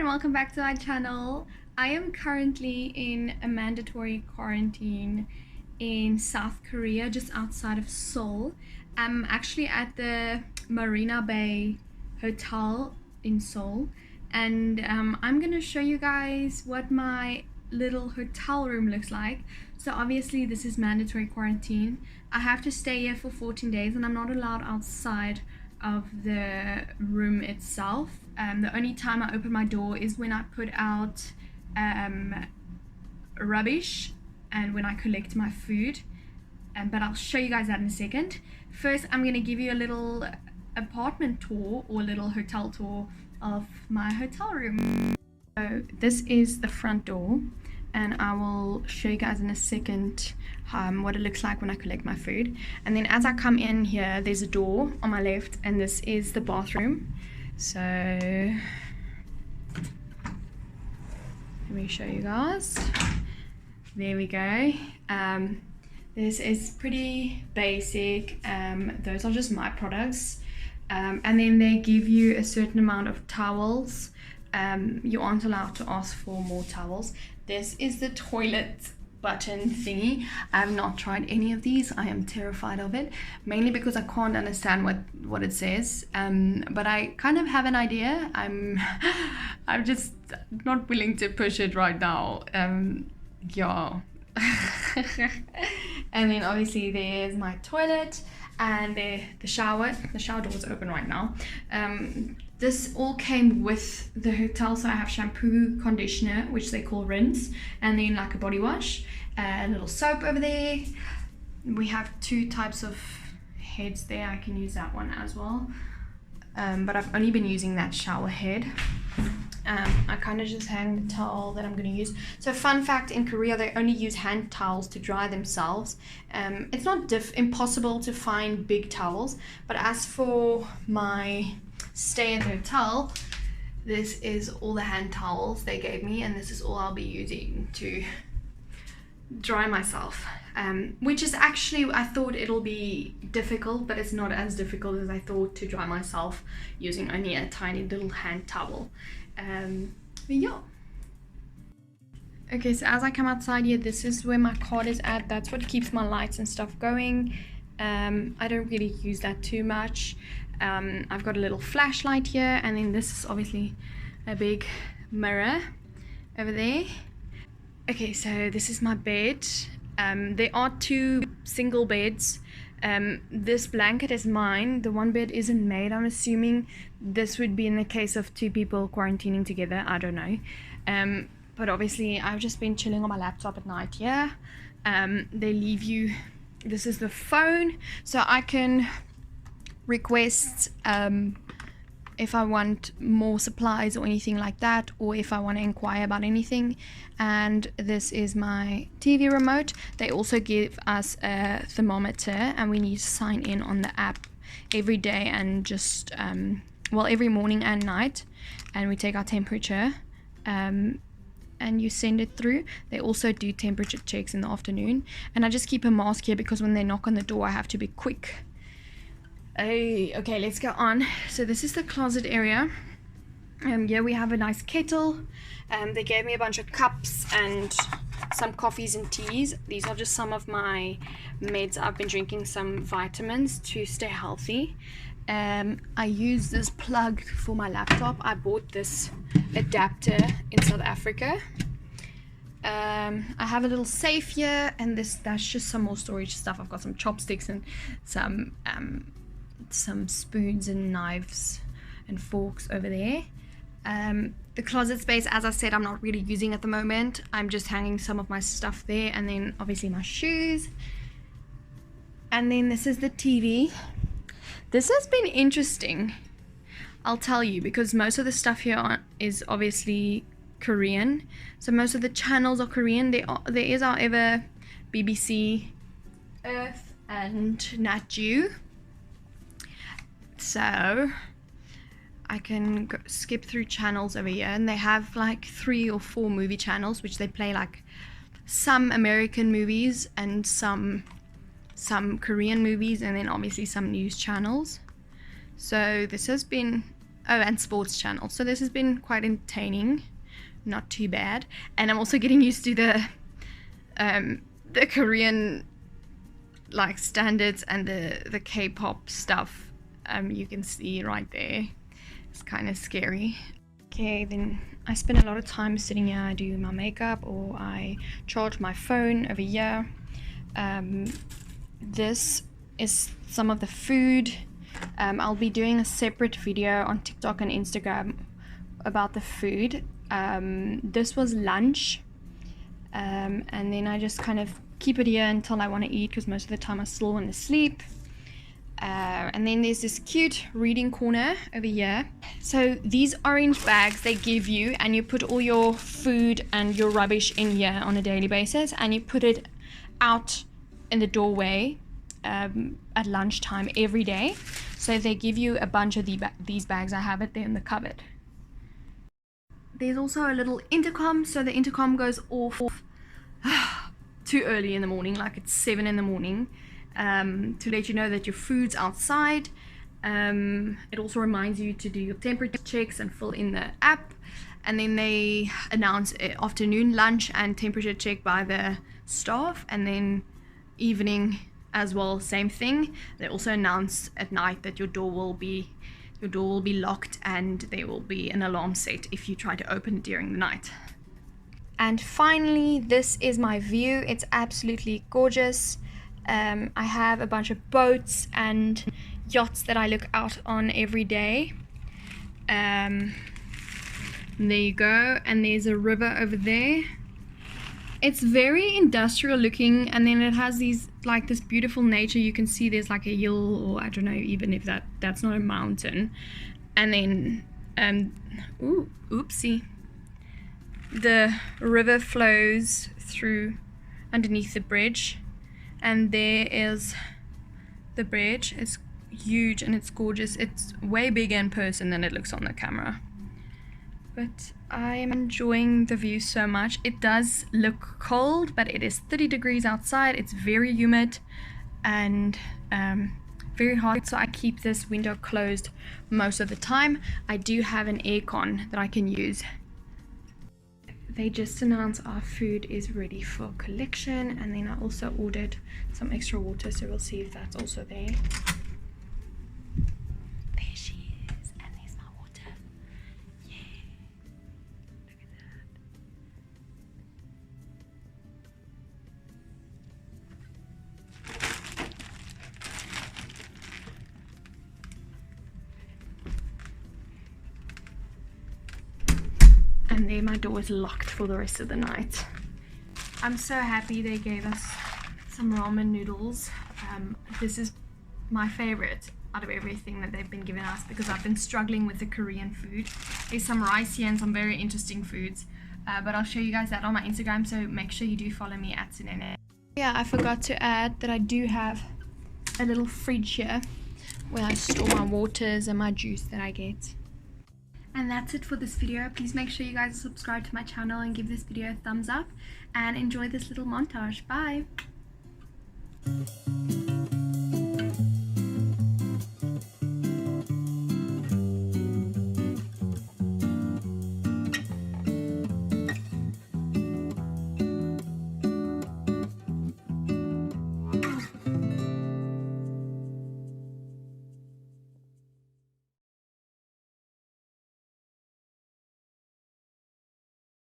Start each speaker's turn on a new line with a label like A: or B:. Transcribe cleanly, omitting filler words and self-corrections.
A: and welcome back to my channel. I am currently in a mandatory quarantine in South Korea, just outside of Seoul. I'm actually at the Marina Bay Hotel in Seoul, and I'm gonna show you guys what my little hotel room looks like. So obviously this is mandatory quarantine. I have to stay here for 14 days and I'm not allowed outside of the room itself. The only time I open my door is when I put out rubbish and when I collect my food, but I'll show you guys that in a second. First, I'm gonna give you a little apartment tour or a little hotel tour of my hotel room. So this is the front door, and I will show you guys in a second what it looks like when I collect my food. And then as I come in here, there's a door on my left, and this is the bathroom. So let me show you guys. There we go. This is pretty basic. Those are just my products. And then they give you a certain amount of towels. You aren't allowed to ask for more towels. This is the toilet button thingy. I have not tried any of these. I am terrified of it, mainly because I can't understand what it says. But I kind of have an idea. I'm just not willing to push it right now. Yeah. And then obviously there's my toilet and the shower. The shower door is open right now. This all came with the hotel, so I have shampoo, conditioner, which they call rinse, and then like a body wash, a little soap over there. We have two types of heads there. I can use that one as well, but I've only been using that shower head. I kind of just hang the towel that I'm going to use. So fun fact, in Korea they only use hand towels to dry themselves. It's not impossible to find big towels, but as for my stay at the hotel, this is all the hand towels they gave me, and this is all I'll be using to dry myself, which is actually, I thought it'll be difficult, but it's not as difficult as I thought to dry myself using only a tiny little hand towel. But yeah. Okay, so as I come outside here, this is where my card is at. That's what keeps my lights and stuff going. I don't really use that too much. I've got a little flashlight here, and then this is obviously a big mirror over there. Okay, so this is my bed. There are two single beds. This blanket is mine. The one bed isn't made. I'm assuming this would be in the case of two people quarantining together. I don't know. But obviously I've just been chilling on my laptop at night here. They leave you, this is the phone, so I can request if I want more supplies or anything like that, or if I want to inquire about anything. And this is my TV remote. They also give us a thermometer, and we need to sign in on the app every day, and just well, every morning and night, and we take our temperature, and you send it through. They also do temperature checks in the afternoon, and I just keep a mask here because when they knock on the door I have to be quick. Okay, let's go on. So this is the closet area. Here we have a nice kettle. They gave me a bunch of cups and some coffees and teas. These are just some of my meds. I've been drinking some vitamins to stay healthy. I use this plug for my laptop. I bought this adapter in South Africa. I have a little safe here, and that's just some more storage stuff. I've got some chopsticks and some spoons and knives and forks over there. The closet space, as I said, I'm not really using at the moment. I'm just hanging some of my stuff there, and then obviously my shoes. And then this is the TV. This has been interesting, I'll tell you, because most of the stuff here is obviously Korean. So most of the channels are Korean. There is, however, BBC, Earth, and Nat Geo. So I can skip through channels over here, and they have like 3 or 4 movie channels, which they play like some American movies and some Korean movies, and then obviously some news channels. So this has been Oh, and sports channel. So this has been quite entertaining, not too bad. And I'm also getting used to the Korean like standards and the K-pop stuff. You can see right there. It's kind of scary. Okay, then I spend a lot of time sitting here. I do my makeup, or I charge my phone over here. This is some of the food. I'll be doing a separate video on TikTok and Instagram about the food. This was lunch, and then I just kind of keep it here until I want to eat, because most of the time I still want to sleep. And then there's this cute reading corner over here. So these orange bags they give you, and you put all your food and your rubbish in here on a daily basis, and you put it out in the doorway at lunchtime every day. So they give you a bunch of these bags. I have it there in the cupboard. There's also a little intercom. So the intercom goes off too early in the morning, like it's 7 in the morning, to let you know that your food's outside. It also reminds you to do your temperature checks and fill in the app. And then they announce afternoon lunch and temperature check by the staff, and then evening as well, same thing. They also announce at night that your door will be locked, and there will be an alarm set if you try to open it during the night. And finally, this is my view. It's absolutely gorgeous. I have a bunch of boats and yachts that I look out on every day. There you go, and there's a river over there. It's very industrial looking, and then it has these like this beautiful nature. You can see there's like a hill, or I don't know even if that's not a mountain. And then oopsie, the river flows through underneath the bridge, and there is the bridge. It's huge and it's gorgeous. It's way bigger in person than it looks on the camera. But I am enjoying the view so much. It does look cold, but it is 30 degrees outside. It's very humid and very hot, so I keep this window closed most of the time. I do have an aircon that I can use. They just announced our food is ready for collection, and then I also ordered some extra water, so we'll see if that's also there. There she is, and there's my water. Yeah, look at that. And there my door is locked for the rest of the night. I'm so happy they gave us some ramen noodles. This is my favorite out of everything that they've been giving us, because I've been struggling with the Korean food. There's some rice here and some very interesting foods, but I'll show you guys that on my Instagram, so make sure you do follow me at Sunaynay. Yeah, I forgot to add that I do have a little fridge here where I store my waters and my juice that I get. And that's it for this video. Please make sure you guys subscribe to my channel and give this video a thumbs up, and enjoy this little montage. Bye!